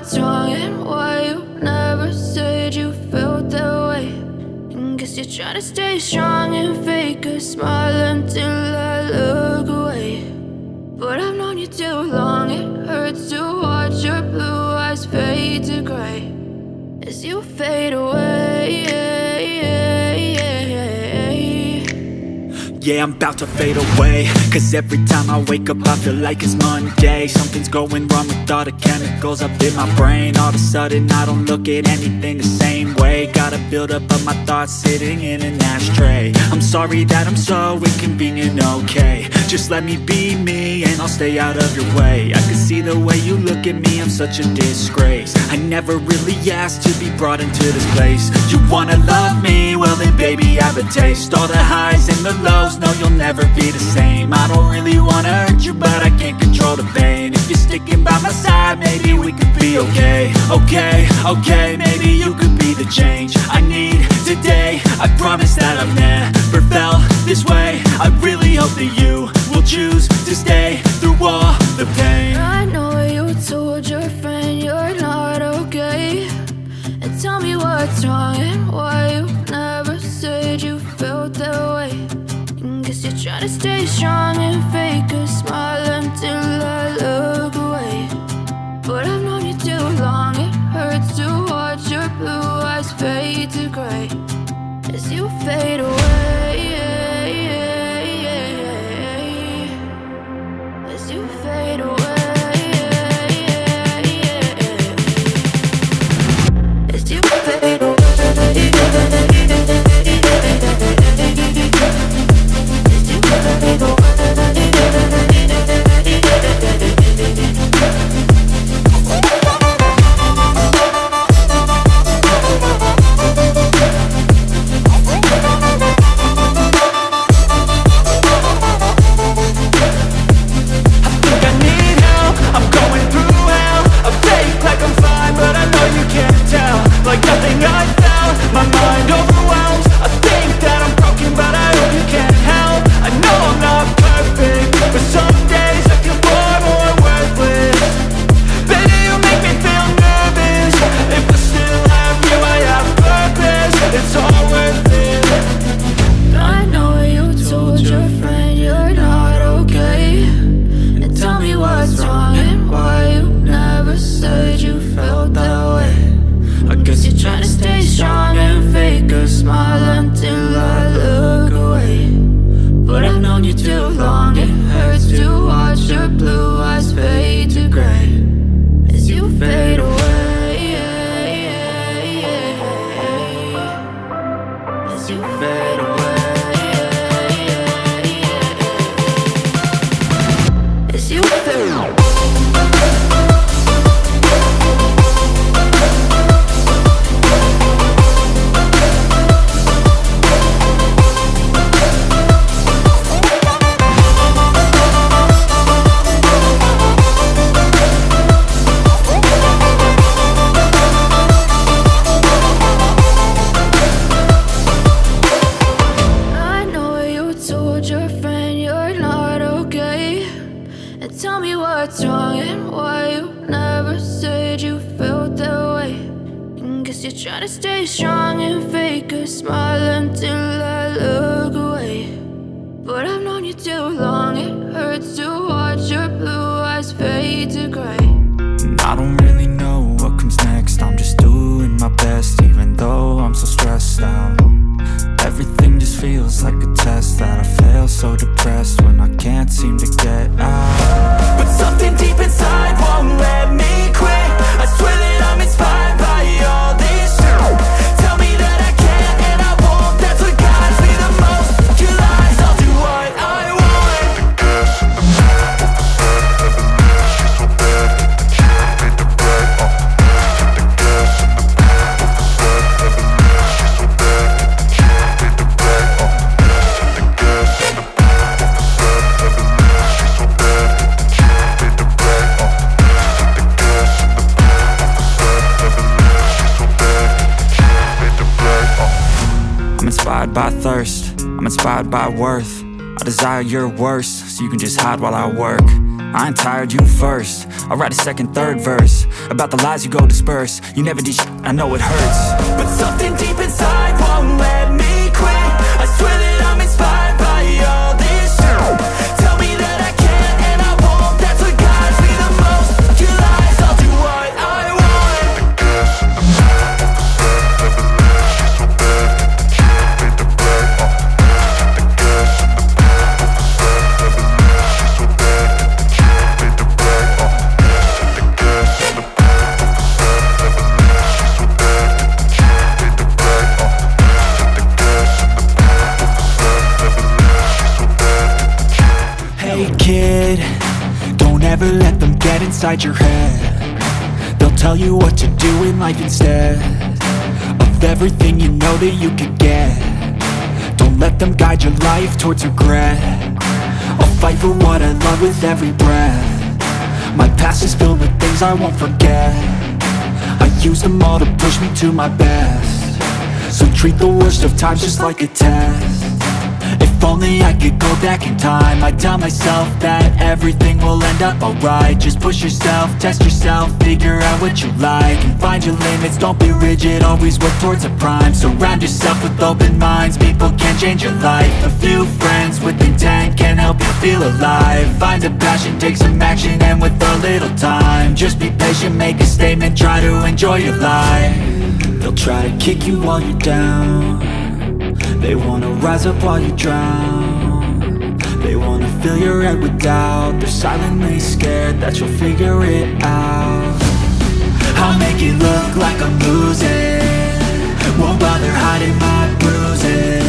what's wrong and why you never said you felt that way. And guess you're trying to stay strong and fake a smile until I look away. But I've known you too long, it hurts to watch your blue eyes fade to gray as you fade away. Yeah, I'm about to fade away, cause every time I wake up I feel like it's Monday. Something's going wrong with all the chemicals up in my brain. All of a sudden I don't look at anything the same way. Gotta build up of my thoughts sitting in an ashtray. I'm sorry that I'm so inconvenient, okay. Just let me be me and I'll stay out of your way. I can see the way you look at me, I'm such a disgrace. I never really asked to be brought into this place. You wanna love me? Well then baby I have a taste. All the highs and the lows, no you'll never be the same. I don't really wanna hurt you but I can't control the pain. If you're sticking by my side maybe we could be okay. Okay, maybe you could be the change I need today. I promise that I've never felt this way. I really hope that you will choose to stay through all the pain. I know you told your friend you're not okay, and tell me what's wrong and why you never said you felt that way. And guess you're trying to stay strong and fake a smile until I look away. But I've known you too long, it hurts to watch your blue eyes fade to gray as you fade away. As you fade away. As you fade away. By thirst, I'm inspired by worth. I desire your worst, so you can just hide while I work. I ain't tired, you first. I'll write a second, third verse about the lies you go disperse. You never did shit, I know it hurts, but something deep inside won't let me quit. I swear that I'm inspired by all this shit. Tell me that I can't and I won't. That's what guides me the most. Your lies, I'll do what I want. Hey kid, don't ever let them get inside your head. They'll tell you what to do in life instead of everything you know that you could get. Don't let them guide your life towards regret. I'll fight for what I love with every breath. My past is filled with things I won't forget. I use them all to push me to my best. So treat the worst of times just like a test. If only I could go back in time, I'd tell myself that everything will end up alright. Just push yourself, test yourself, figure out what you like, and find your limits, don't be rigid, always work towards a prime. Surround yourself with open minds, people can change your life. A few friends with intent can help you feel alive. Find a passion, take some action, and with a little time, just be patient, make a statement, try to enjoy your life. They'll try to kick you while you're down. They wanna rise up while you drown. They wanna fill your head with doubt. They're silently scared that you'll figure it out. I'll make it look like I'm losing, won't bother hiding my bruises.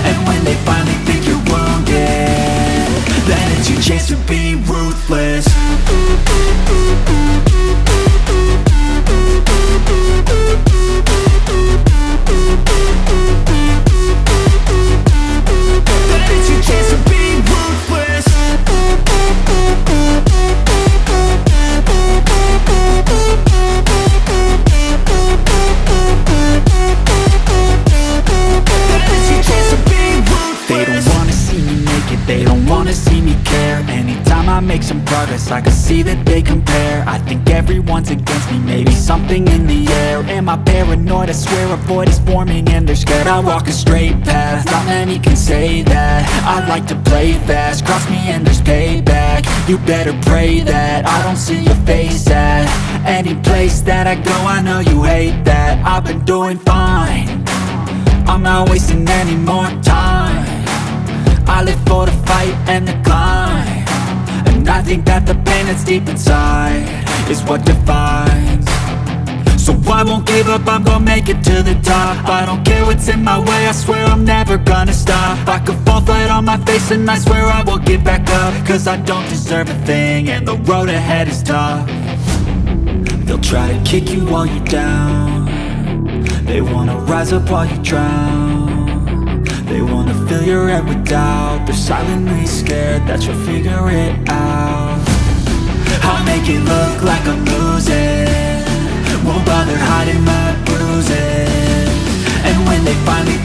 And when they finally think you're wounded, then it's your chance to be ruthless. They don't wanna see me care. Anytime I make some progress, I can see that they compare. I think everyone's against me, maybe something in the air. Am I paranoid? I swear a void is forming and they're scared. I walk a straight path, not many can say that. I like to play fast, cross me and there's payback. You better pray that I don't see your face at any place that I go. I know you hate that. I've been doing fine, I'm not wasting any more time. I live for the fight and the climb, and I think that the pain that's deep inside is what defines. So I won't give up, I'm gonna make it to the top. I don't care what's in my way, I swear I'm never gonna stop. I could fall flat on my face and I swear I will get back up, cause I don't deserve a thing and the road ahead is tough. They'll try to kick you while you're down. They wanna rise up while you drown. They wanna fill your head with doubt. They're silently scared that you'll figure it out. I'll make it look like I'm losing, won't bother hiding my bruises. And when they finally